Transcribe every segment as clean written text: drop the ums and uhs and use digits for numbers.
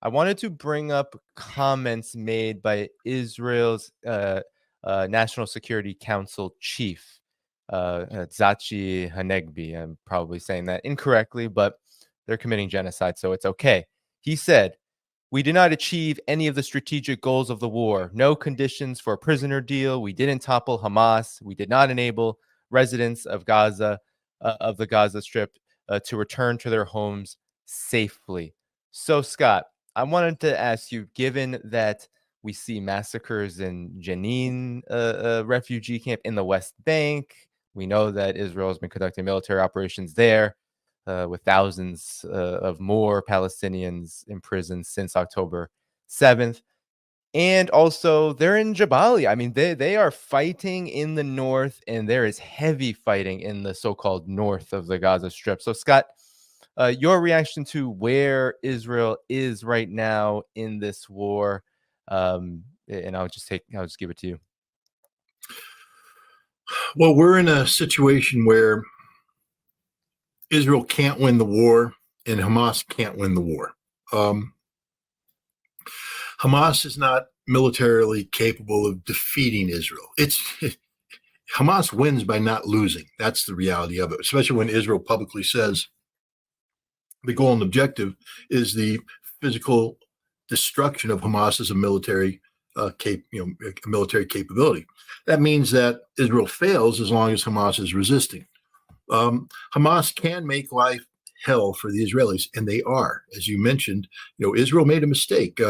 I wanted to bring up comments made by Israel's National Security Council chief, Zachi Hanegbi. I'm probably saying that incorrectly, but they're committing genocide, so it's okay. He said, "We did not achieve any of the strategic goals of the war. No conditions for a prisoner deal. We didn't topple Hamas. We did not enable residents of Gaza, of the Gaza Strip, to return to their homes safely." So, Scott, I wanted to ask you, given that we see massacres in Jenin, a refugee camp in the West Bank, we know that Israel has been conducting military operations there with thousands of more Palestinians imprisoned since October 7th. And also, they're in Jabalia. I mean, they are fighting in the north, and there is heavy fighting in the so-called north of the Gaza Strip. So, Scott, your reaction to where Israel is right now in this war, and I'll just give it to you. Well, we're in a situation where Israel can't win the war and Hamas can't win the war. Hamas is not militarily capable of defeating Israel. Hamas wins by not losing. That's the reality of it, especially when Israel publicly says the goal and objective is the physical destruction of Hamas as a military military capability. That means that Israel fails as long as Hamas is resisting. Hamas can make life hell for the Israelis, and they are. As you mentioned, Israel made a mistake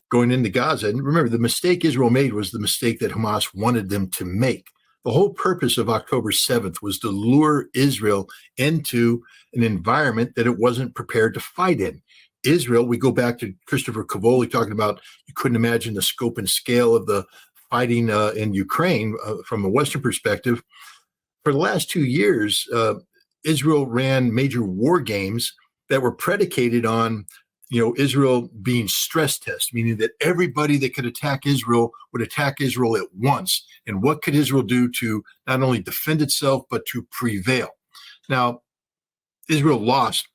going into Gaza. And remember, the mistake Israel made was the mistake that Hamas wanted them to make. The whole purpose of October 7th was to lure Israel into an environment that it wasn't prepared to fight in. Israel, we go back to Christopher Cavoli talking about you couldn't imagine the scope and scale of the fighting in Ukraine from a Western perspective. For the last 2 years, Israel ran major war games that were predicated on Israel being stress test, meaning that everybody that could attack Israel would attack Israel at once. And what could Israel do to not only defend itself, but to prevail? Now, Israel lost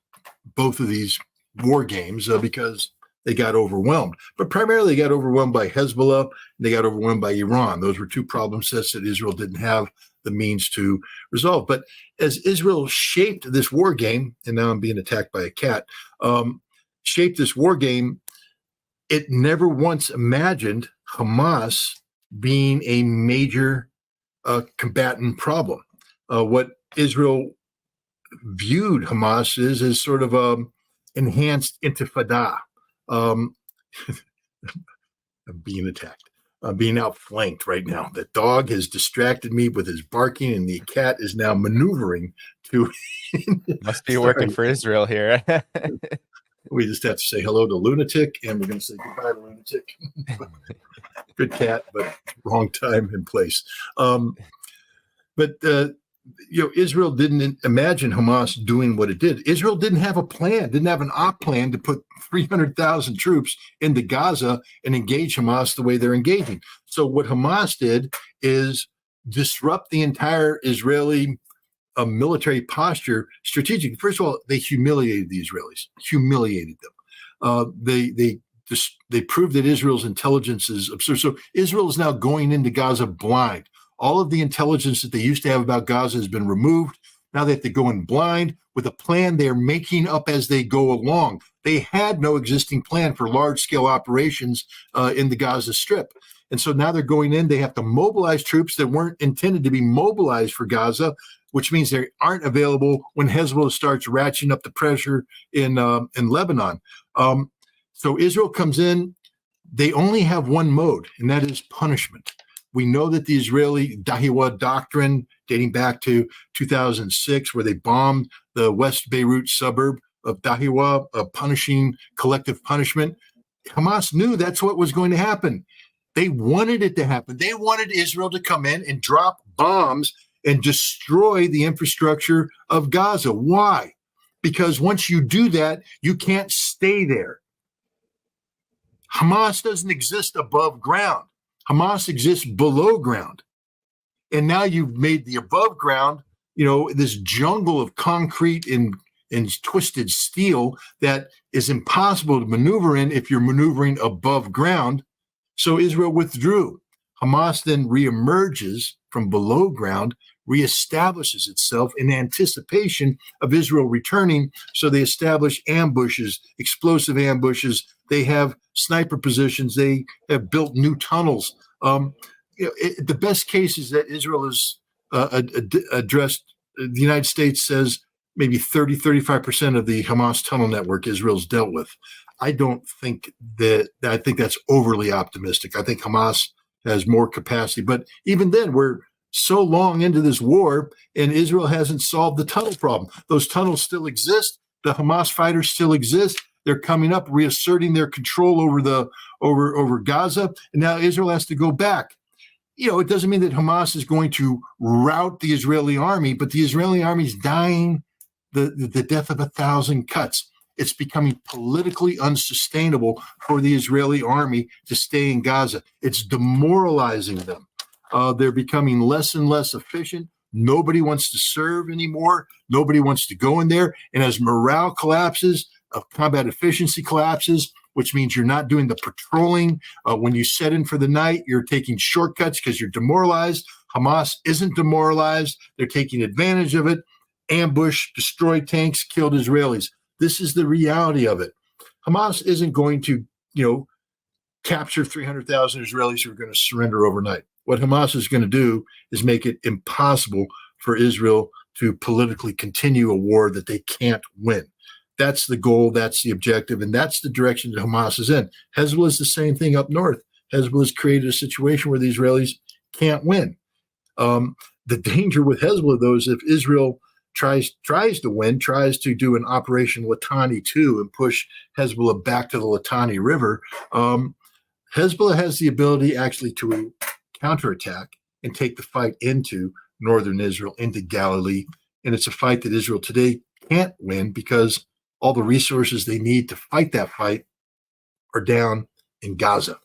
both of these war games because they got overwhelmed. But primarily they got overwhelmed by Hezbollah, and they got overwhelmed by Iran. Those were two problem sets that Israel didn't have the means to resolve. But as Israel shaped this war game, and now I'm being attacked by a cat, shaped this war game, it never once imagined Hamas being a major combatant problem. What Israel viewed Hamas as sort of a enhanced intifada. I'm being attacked. I'm being outflanked right now. The dog has distracted me with his barking, and the cat is now maneuvering to. Must be working for Israel here. We just have to say hello to Lunatic, and we're going to say goodbye to Lunatic. Good cat, but wrong time and place. Israel didn't imagine Hamas doing what it did. Israel didn't have a plan, didn't have an op plan to put 300,000 troops into Gaza and engage Hamas the way they're engaging. So what Hamas did is disrupt the entire Israeli military posture strategically. First of all, they humiliated the Israelis, humiliated them. They proved that Israel's intelligence is absurd. So Israel is now going into Gaza blind. All of the intelligence that they used to have about Gaza has been removed. Now they have to go in blind with a plan they're making up as they go along. They had no existing plan for large-scale operations in the Gaza Strip. And so now they're going in. They have to mobilize troops that weren't intended to be mobilized for Gaza, which means they aren't available when Hezbollah starts ratcheting up the pressure in Lebanon. So Israel comes in. They only have one mode, and that is punishment. We know that the Israeli Dahiwa doctrine, dating back to 2006, where they bombed the West Beirut suburb of Dahiwa, punishing collective punishment. Hamas knew that's what was going to happen. They wanted it to happen. They wanted Israel to come in and drop bombs and destroy the infrastructure of Gaza. Why? Because once you do that, you can't stay there. Hamas doesn't exist above ground. Hamas exists below ground. And now you've made the above ground, this jungle of concrete and and twisted steel that is impossible to maneuver in if you're maneuvering above ground. So Israel withdrew. Hamas then reemerges from below ground, reestablishes itself in anticipation of Israel returning. So they establish ambushes, explosive ambushes. They have sniper positions. They have built new tunnels. The best case is that Israel has addressed, the United States says maybe 35% of the Hamas tunnel network Israel's dealt with. I think that's overly optimistic. I think Hamas has more capacity. But even then, we're so long into this war, and Israel hasn't solved the tunnel problem. Those tunnels still exist. The Hamas fighters still exist. They're coming up, reasserting their control over Gaza, and now Israel has to go back. It doesn't mean that Hamas is going to rout the Israeli army, but the Israeli army is dying the death of 1,000 cuts. It's becoming politically unsustainable for the Israeli army to stay in Gaza. It's demoralizing them. They're becoming less and less efficient. Nobody wants to serve anymore. Nobody wants to go in there. And as morale collapses, combat efficiency collapses, which means you're not doing the patrolling. When you set in for the night, you're taking shortcuts because you're demoralized. Hamas isn't demoralized. They're taking advantage of it. Ambush, destroyed tanks, killed Israelis. This is the reality of it. Hamas isn't going to, capture 300,000 Israelis who are going to surrender overnight. What Hamas is going to do is make it impossible for Israel to politically continue a war that they can't win. That's the goal. That's the objective. And that's the direction that Hamas is in. Hezbollah is the same thing up north. Hezbollah has created a situation where the Israelis can't win. The danger with Hezbollah, though, is if Israel tries to win, tries to do an Operation Litani 2 and push Hezbollah back to the Litani River, Hezbollah has the ability actually to counterattack and take the fight into northern Israel, into Galilee. And it's a fight that Israel today can't win because all the resources they need to fight that fight are down in Gaza.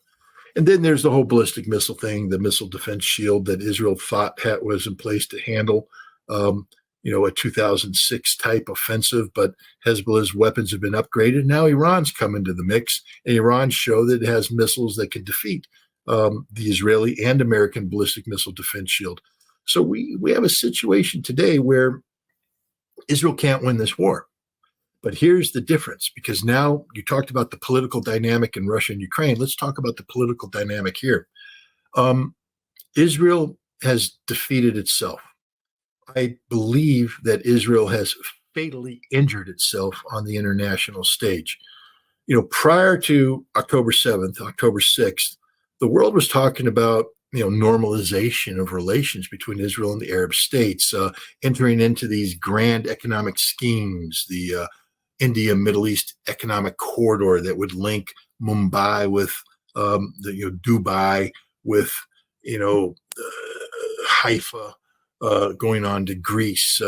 And then there's the whole ballistic missile thing, the missile defense shield that Israel thought was in place to handle, a 2006 type offensive, but Hezbollah's weapons have been upgraded. Now Iran's come into the mix, and Iran show that it has missiles that can defeat the Israeli and American ballistic missile defense shield. So we have a situation today where Israel can't win this war. But here's the difference, because now you talked about the political dynamic in Russia and Ukraine. Let's talk about the political dynamic here. Israel has defeated itself. I believe that Israel has fatally injured itself on the international stage. Prior to October 7th, October 6th, the world was talking about normalization of relations between Israel and the Arab states, entering into these grand economic schemes, the India Middle East economic corridor that would link Mumbai with Dubai, with Haifa, going on to Greece.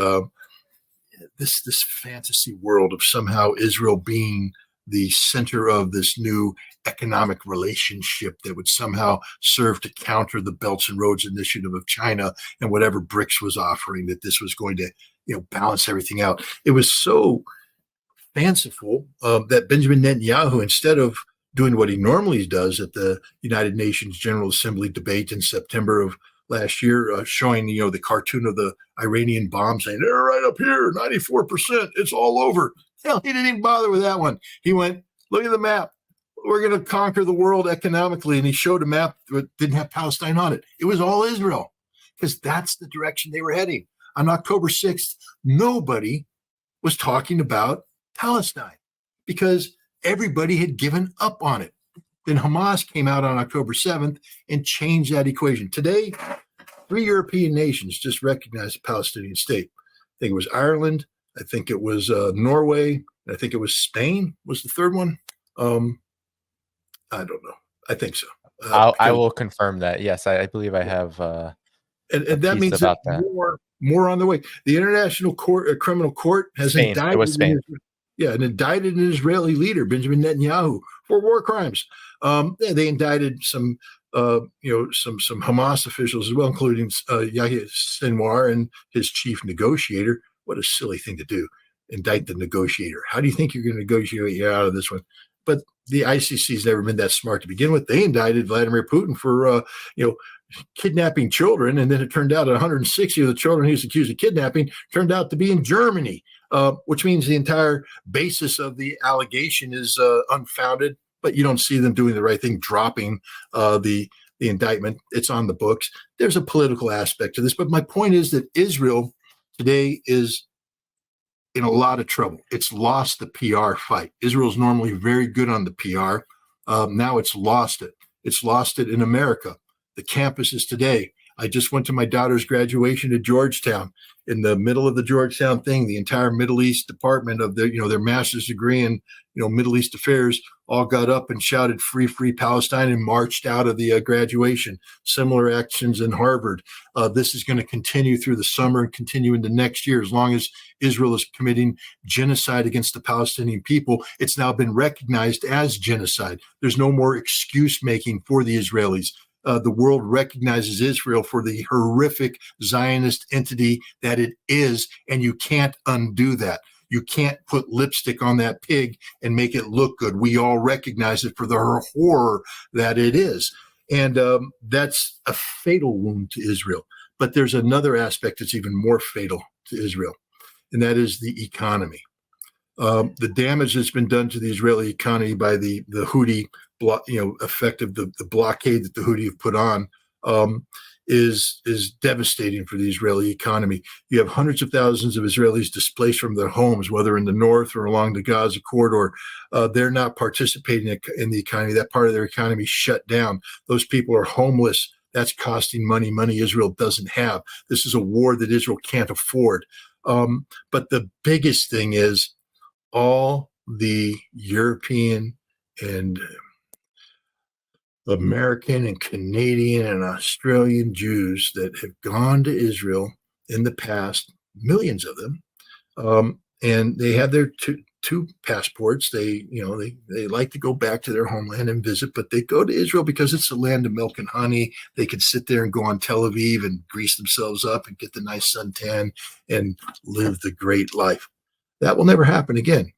This fantasy world of somehow Israel being the center of this new economic relationship that would somehow serve to counter the Belts and Roads Initiative of China and whatever BRICS was offering, that this was going to balance everything out. It was so fanciful that Benjamin Netanyahu, instead of doing what he normally does at the United Nations General Assembly debate in September of last year, showing the cartoon of the Iranian bomb saying they're right up here, 94%, it's all over. Hell, he didn't even bother with that one. He went, look at the map. We're going to conquer the world economically. And he showed a map that didn't have Palestine on it. It was all Israel, because that's the direction they were heading. On October 6th, nobody was talking about Palestine because everybody had given up on it. Then Hamas came out on October 7th and changed that equation. Today, 3 European nations just recognized a Palestinian state. I think it was Ireland. I think it was Norway. I think it was Spain was the third one. I don't know. I think so. I will confirm that. Yes, I believe I have and that means that more on the way. The International Court, Criminal Court, has indicted. It was Spain. And indicted an Israeli leader, Benjamin Netanyahu, for war crimes. They indicted some Hamas officials as well, including Yahya Sinwar and his chief negotiator. What a silly thing to do. indict the negotiator. How do you think you're going to negotiate out of this one? But the ICC's never been that smart to begin with. They indicted Vladimir Putin for, kidnapping children, and then it turned out 160 of the children he was accused of kidnapping turned out to be in Germany, which means the entire basis of the allegation is unfounded. But you don't see them doing the right thing, dropping the indictment. It's on the books. There's a political aspect to this, but my point is that Israel today is in a lot of trouble. It's lost the PR fight. Israel's normally very good on the PR. Now it's lost it. It's lost it in America. The campuses today. I just went to my daughter's graduation at Georgetown. In the middle of the Georgetown thing, the entire Middle East department of their master's degree in Middle East affairs all got up and shouted "Free, free Palestine" and marched out of the graduation. Similar actions in Harvard. This is going to continue through the summer and continue into next year as long as Israel is committing genocide against the Palestinian people. It's now been recognized as genocide. There's no more excuse making for the Israelis. The world recognizes Israel for the horrific Zionist entity that it is, and you can't undo that. You can't put lipstick on that pig and make it look good. We all recognize it for the horror that it is. And that's a fatal wound to Israel. But there's another aspect that's even more fatal to Israel, and that is the economy. The damage that's been done to the Israeli economy by the Houthi effect of the blockade that the Houthi have put on is devastating for the Israeli economy. You have hundreds of thousands of Israelis displaced from their homes, whether in the north or along the Gaza corridor. They're not participating in the economy. That part of their economy shut down. Those people are homeless. That's costing money Israel doesn't have. This is a war that Israel can't afford. But the biggest thing is all the European and American and Canadian and Australian Jews that have gone to Israel in the past, millions of them, and they have their two passports. They like to go back to their homeland and visit, but they go to Israel because it's the land of milk and honey. They could sit there and go on Tel Aviv and grease themselves up and get the nice suntan and live the great life. That will never happen again.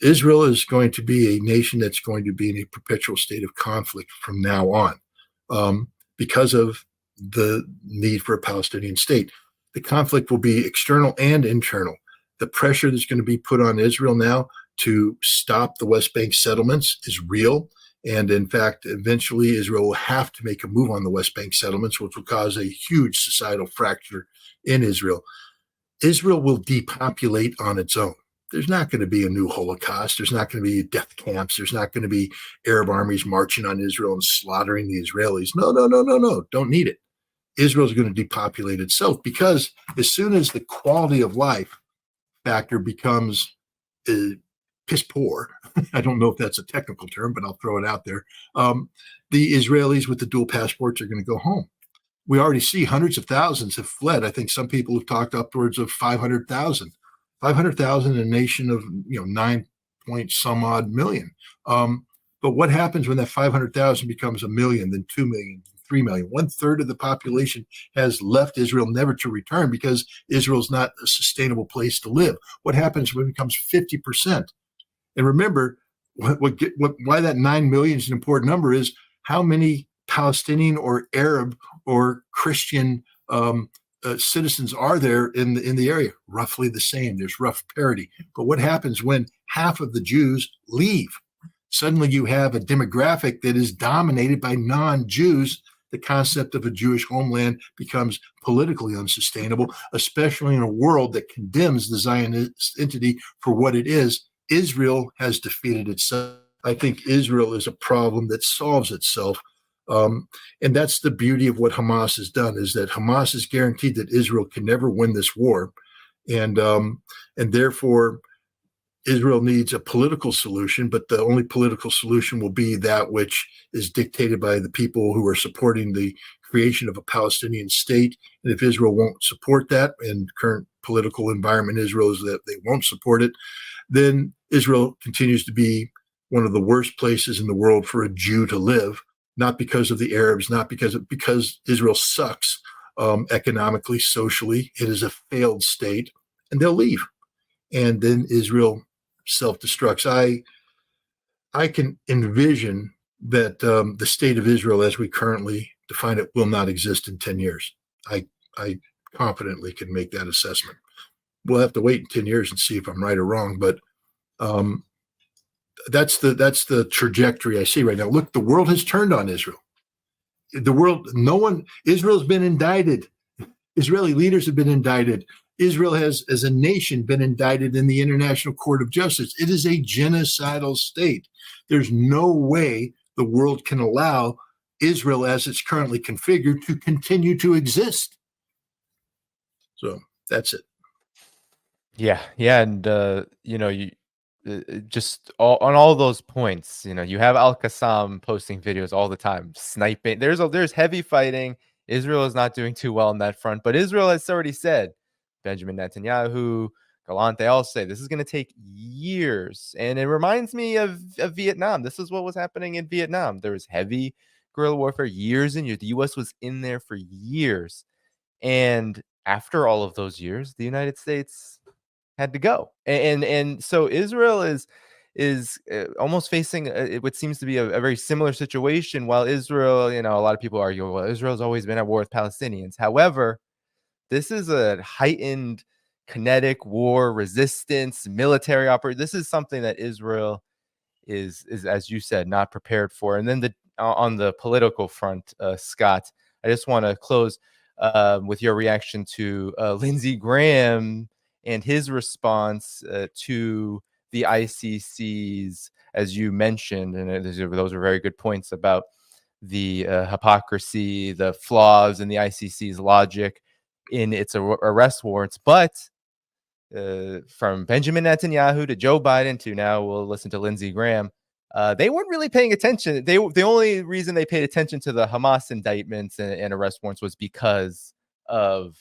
Israel is going to be a nation that's going to be in a perpetual state of conflict from now on because of the need for a Palestinian state. The conflict will be external and internal. The pressure that's going to be put on Israel now to stop the West Bank settlements is real. And in fact, eventually Israel will have to make a move on the West Bank settlements, which will cause a huge societal fracture in Israel. Israel will depopulate on its own. There's not going to be a new Holocaust. There's not going to be death camps. There's not going to be Arab armies marching on Israel and slaughtering the Israelis. No. Don't need it. Israel's going to depopulate itself because as soon as the quality of life factor becomes piss poor, I don't know if that's a technical term, but I'll throw it out there. The Israelis with the dual passports are going to go home. We already see hundreds of thousands have fled. I think some people have talked upwards of 500,000. 500,000 in a nation of 9 point some odd million. But what happens when that 500,000 becomes a million, then 2 million, 3 million? 1/3 of the population has left Israel, never to return because Israel's not a sustainable place to live. What happens when it becomes 50%? And remember, why that 9 million is an important number is how many Palestinian or Arab or Christian citizens are there in the area? Roughly the same. There's rough parity. But what happens when half of the Jews leave? Suddenly you have a demographic that is dominated by non-Jews. The concept of a Jewish homeland becomes politically unsustainable, especially in a world that condemns the Zionist entity for what it is. Israel has defeated itself. I think Israel is a problem that solves itself. And that's the beauty of what Hamas has done, is that Hamas has guaranteed that Israel can never win this war. And therefore, Israel needs a political solution, but the only political solution will be that which is dictated by the people who are supporting the creation of a Palestinian state. And if Israel won't support that, and current political environment in Israel is that they won't support it, then Israel continues to be one of the worst places in the world for a Jew to live. Not because of the Arabs, not because Israel sucks economically, socially. It is a failed state, and they'll leave. and then Israel self-destructs. I can envision that the state of Israel, as we currently define it, will not exist in 10 years. I confidently can make that assessment. We'll have to wait in 10 years and see if I'm right or wrong, but um, that's the trajectory I see right now. Look, the world has turned on Israel. Israel's been indicted. Israeli leaders have been indicted. Israel has, as a nation, been indicted in the International Court of Justice. It is a genocidal state. There's no way the world can allow Israel, as it's currently configured, to continue to exist. So that's it. Yeah, yeah, and you just on all those points, you have Al Qassam posting videos all the time, sniping. There's heavy fighting. Israel is not doing too well on that front, but Israel has already said, Benjamin Netanyahu, Gallant, they all say this is going to take years, and it reminds me of Vietnam. This is what was happening in Vietnam. There was heavy guerrilla warfare, years and years. The U.S. was in there for years, and after all of those years, the United States had to go. And so Israel is almost facing what seems to be a very similar situation. While Israel, a lot of people argue, well, Israel's always been at war with Palestinians. However, this is a heightened kinetic war, resistance, military operation. This is something that Israel is as you said, not prepared for. And then on the political front, Scott, I just want to close with your reaction to Lindsey Graham and his response to the ICC's, as you mentioned, and those are very good points about the hypocrisy, the flaws in the ICC's logic in its arrest warrants. But from Benjamin Netanyahu to Joe Biden to now we'll listen to Lindsey Graham, they weren't really paying attention. The only reason they paid attention to the Hamas indictments and arrest warrants was because of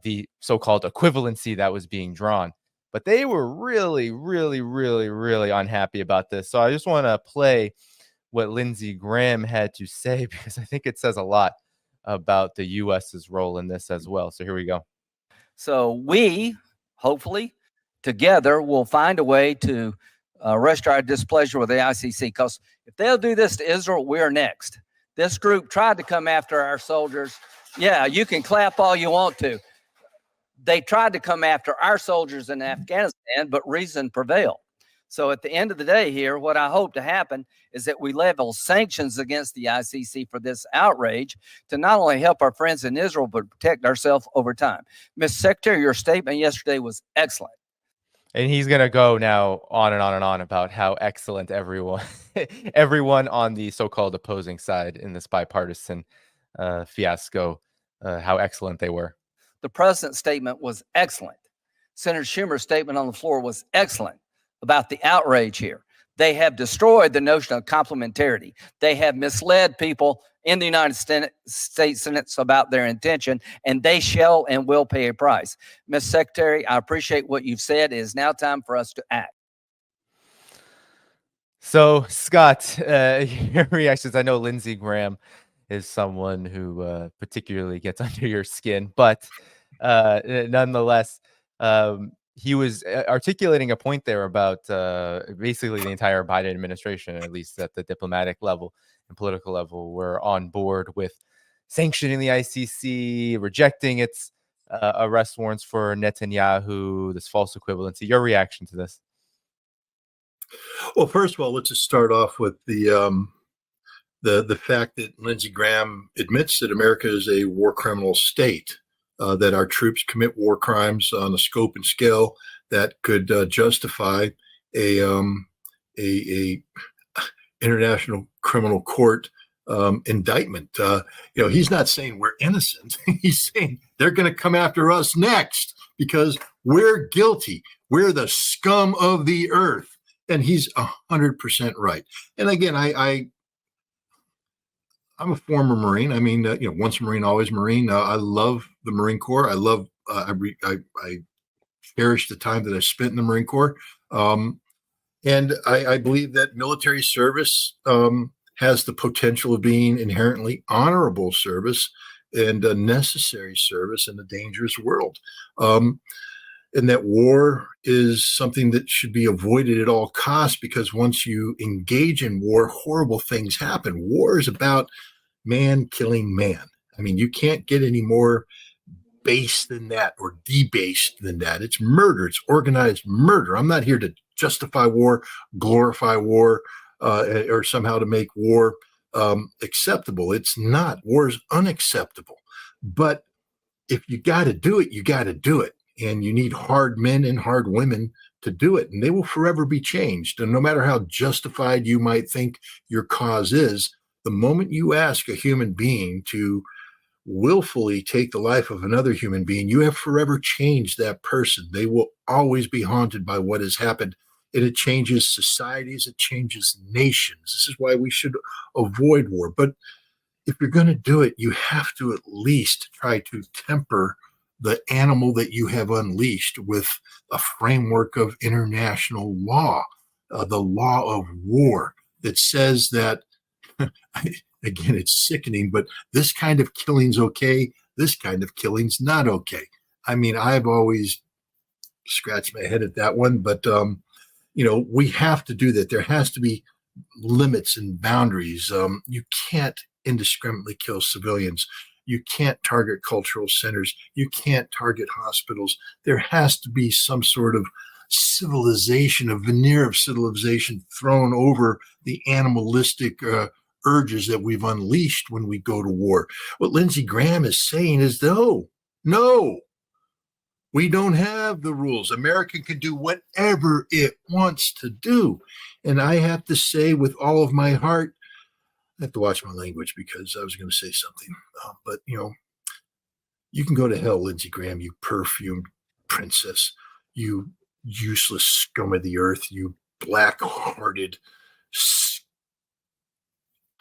the so-called equivalency that was being drawn. But they were really, really, really, really unhappy about this. So I just want to play what Lindsey Graham had to say, because I think it says a lot about the U.S.'s role in this as well. So here we go. So we, hopefully, together will find a way to register our displeasure with the ICC, because if they'll do this to Israel, we're next. This group tried to come after our soldiers. Yeah, you can clap all you want to. They tried to come after our soldiers in Afghanistan, but reason prevailed. So at the end of the day here, what I hope to happen is that we level sanctions against the ICC for this outrage to not only help our friends in Israel, but protect ourselves over time. Mr. Secretary, your statement yesterday was excellent. And he's going to go now on and on and on about how excellent everyone on the so-called opposing side in this bipartisan fiasco, how excellent they were. The president's statement was excellent. Senator Schumer's statement on the floor was excellent about the outrage here. They have destroyed the notion of complementarity. They have misled people in the United States Senate about their intention, and they shall and will pay a price. Ms. Secretary, I appreciate what you've said. It is now time for us to act. So, Scott, your reactions. I know Lindsey Graham is someone who particularly gets under your skin, but nonetheless, he was articulating a point there about basically the entire Biden administration, at least at the diplomatic level and political level, were on board with sanctioning the ICC, rejecting its arrest warrants for Netanyahu, this false equivalency. Your reaction to this? Well, first of all, let's just start off with the fact that Lindsey Graham admits that America is a war criminal state, that our troops commit war crimes on a scope and scale that could justify a international criminal court indictment. He's not saying we're innocent. He's saying they're going to come after us next because we're guilty. We're the scum of the earth. And he's 100% right. And again, I'm a former Marine. I mean, once a Marine, always Marine. I love the Marine Corps. I cherish the time that I spent in the Marine Corps. And I believe that military service has the potential of being inherently honorable service and a necessary service in a dangerous world. and that war is something that should be avoided at all costs, because once you engage in war, horrible things happen. War is about man killing man. I mean, you can't get any more base than that or debased than that. It's murder. It's organized murder. I'm not here to justify war, glorify war, or somehow to make war acceptable. It's not. War is unacceptable. But if you got to do it, you got to do it. And you need hard men and hard women to do it. And they will forever be changed. And no matter how justified you might think your cause is, the moment you ask a human being to willfully take the life of another human being, you have forever changed that person. They will always be haunted by what has happened. And it changes societies, it changes nations. This is why we should avoid war. But if you're going to do it, you have to at least try to temper the animal that you have unleashed with a framework of international law, the law of war that says that, again, it's sickening, but this kind of killing's okay, this kind of killing's not okay. I mean, I've always scratched my head at that one, but, we have to do that. There has to be limits and boundaries. You can't indiscriminately kill civilians. You can't target cultural centers. You can't target hospitals. There has to be some sort of civilization, a veneer of civilization thrown over the animalistic urges that we've unleashed when we go to war. What Lindsey Graham is saying is no, we don't have the rules. America can do whatever it wants to do. And I have to say with all of my heart, I have to watch my language because I was going to say something. But, you can go to hell, Lindsey Graham, you perfumed princess, you useless scum of the earth, you black-hearted.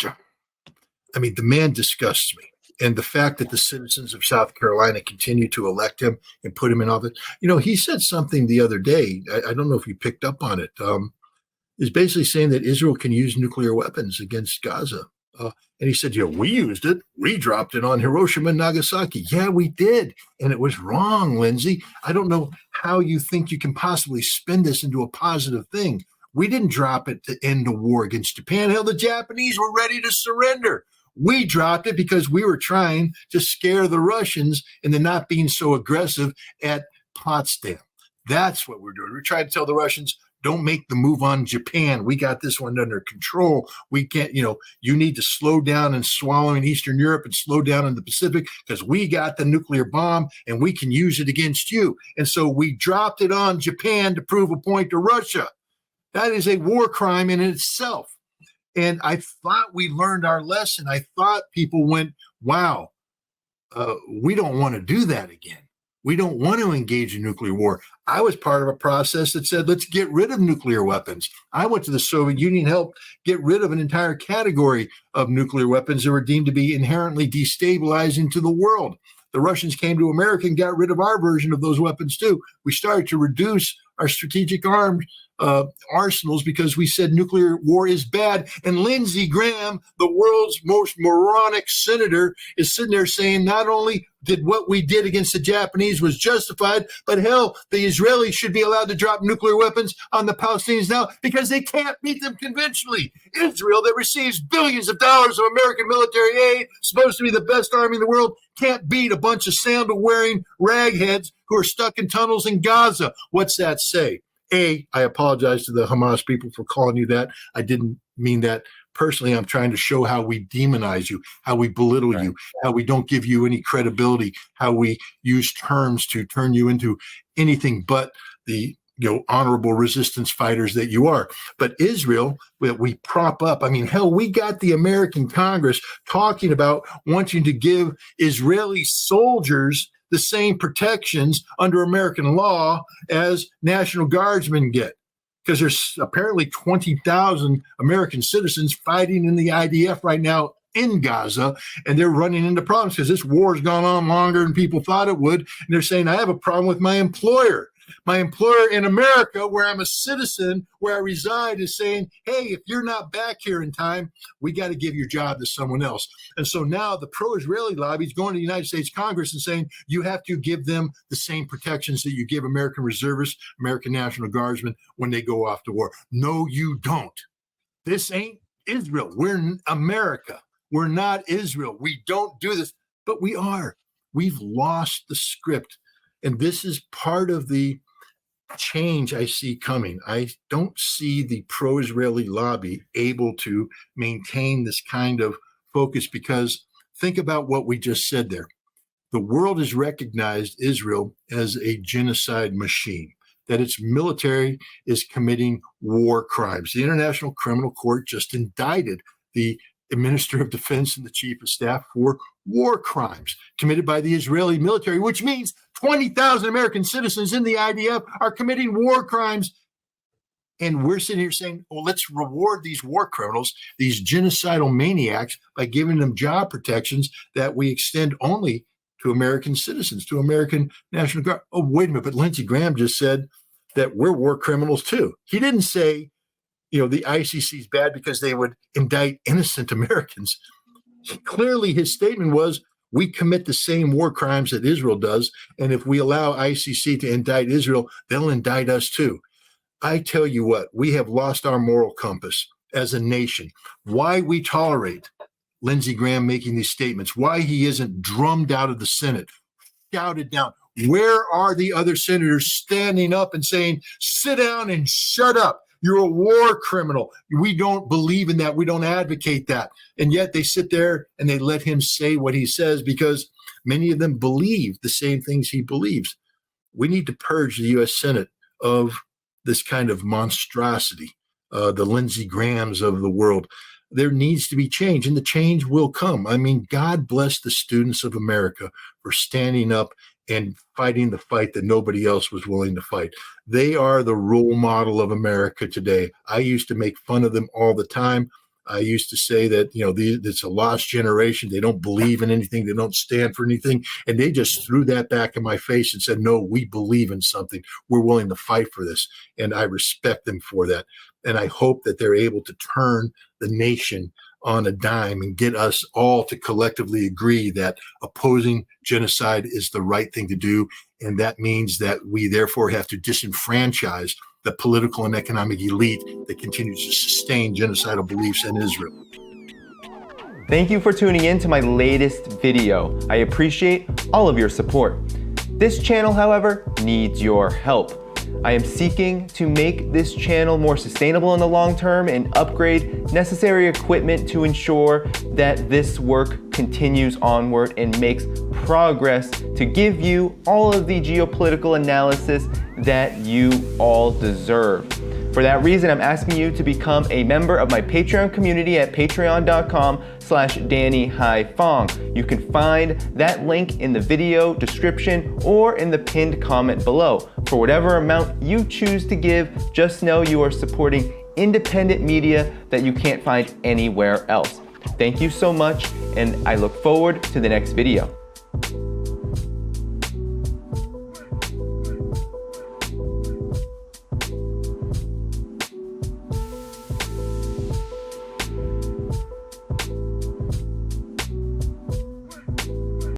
I mean, the man disgusts me. And the fact that the citizens of South Carolina continue to elect him and put him in office. He said something the other day. I don't know if you picked up on it. Is basically saying that Israel can use nuclear weapons against Gaza. And he said, we used it. We dropped it on Hiroshima and Nagasaki. Yeah, we did. And it was wrong, Lindsey. I don't know how you think you can possibly spin this into a positive thing. We didn't drop it to end the war against Japan. Hell, the Japanese were ready to surrender. We dropped it because we were trying to scare the Russians into not being so aggressive at Potsdam. That's what we're doing. We're trying to tell the Russians, don't make the move on Japan. We got this one under control. We can't, you need to slow down and swallow in Eastern Europe and slow down in the Pacific because we got the nuclear bomb and we can use it against you. And so we dropped it on Japan to prove a point to Russia. That is a war crime in itself. And I thought we learned our lesson. I thought people went, wow, we don't want to do that again. We don't want to engage in nuclear war. I was part of a process that said, let's get rid of nuclear weapons. I went to the Soviet Union, helped get rid of an entire category of nuclear weapons that were deemed to be inherently destabilizing to the world. The Russians came to America and got rid of our version of those weapons too. We started to reduce our strategic arms arsenals because we said nuclear war is bad. And Lindsey Graham, the world's most moronic senator, is sitting there saying not only did what we did against the Japanese was justified, but hell, the Israelis should be allowed to drop nuclear weapons on the Palestinians now because they can't beat them conventionally. Israel, that receives billions of dollars of American military aid, supposed to be the best army in the world, can't beat a bunch of sandal-wearing ragheads who are stuck in tunnels in Gaza. What's that say? I apologize to the Hamas people for calling you that. I didn't mean that personally. I'm trying to show how we demonize you, how we belittle you, how we don't give you any credibility, how we use terms to turn you into anything but the honorable resistance fighters that you are. But Israel, we prop up. I mean, hell, we got the American Congress talking about wanting to give Israeli soldiers the same protections under American law as National Guardsmen get. Because there's apparently 20,000 American citizens fighting in the IDF right now in Gaza, and they're running into problems because this war has gone on longer than people thought it would. And they're saying, I have a problem with my employer My employer in America, where I'm a citizen, where I reside, is saying, hey, if you're not back here in time, we got to give your job to someone else. And so now the pro-Israeli lobby is going to the United States Congress and saying, you have to give them the same protections that you give American reservists, American National Guardsmen when they go off to war. No, you don't. This ain't Israel. We're America. We're not Israel. We don't do this, but we are. We've lost the script. And this is part of the change I see coming. I don't see the pro-Israeli lobby able to maintain this kind of focus, because think about what we just said there. The world has recognized Israel as a genocide machine, that its military is committing war crimes. The International Criminal Court just indicted the Minister of Defense and the Chief of Staff for war crimes committed by the Israeli military, which means 20,000 American citizens in the IDF are committing war crimes. And we're sitting here saying, well, let's reward these war criminals, these genocidal maniacs, by giving them job protections that we extend only to American citizens, to American National Guard. Oh, wait a minute, but Lindsey Graham just said that we're war criminals too. He didn't say, the ICC is bad because they would indict innocent Americans. Clearly, his statement was, we commit the same war crimes that Israel does, and if we allow ICC to indict Israel, they'll indict us too. I tell you what, we have lost our moral compass as a nation. Why we tolerate Lindsey Graham making these statements, why he isn't drummed out of the Senate, shouted down. Where are the other senators standing up and saying, sit down and shut up? You're a war criminal. We don't believe in that. We don't advocate that. And yet they sit there and they let him say what he says, because many of them believe the same things he believes. We need to purge the U.S. Senate of this kind of monstrosity, the Lindsey Grahams of the world. There needs to be change, and the change will come. I mean, God bless the students of America for standing up and fighting the fight that nobody else was willing to fight. They are the role model of America today. I used to make fun of them all the time. I used to say that, it's a lost generation. They don't believe in anything. They don't stand for anything. And they just threw that back in my face and said, no, we believe in something. We're willing to fight for this. And I respect them for that. And I hope that they're able to turn the nation on a dime and get us all to collectively agree that opposing genocide is the right thing to do. And that means that we therefore have to disenfranchise the political and economic elite that continues to sustain genocidal beliefs in Israel. Thank you for tuning in to my latest video. I appreciate all of your support. This channel, however, needs your help. I am seeking to make this channel more sustainable in the long term and upgrade necessary equipment to ensure that this work continues onward and makes progress to give you all of the geopolitical analysis that you all deserve. For that reason, I'm asking you to become a member of my Patreon community at patreon.com/DannyHaiFong. You can find that link in the video description or in the pinned comment below. For whatever amount you choose to give, just know you are supporting independent media that you can't find anywhere else. Thank you so much, and I look forward to the next video.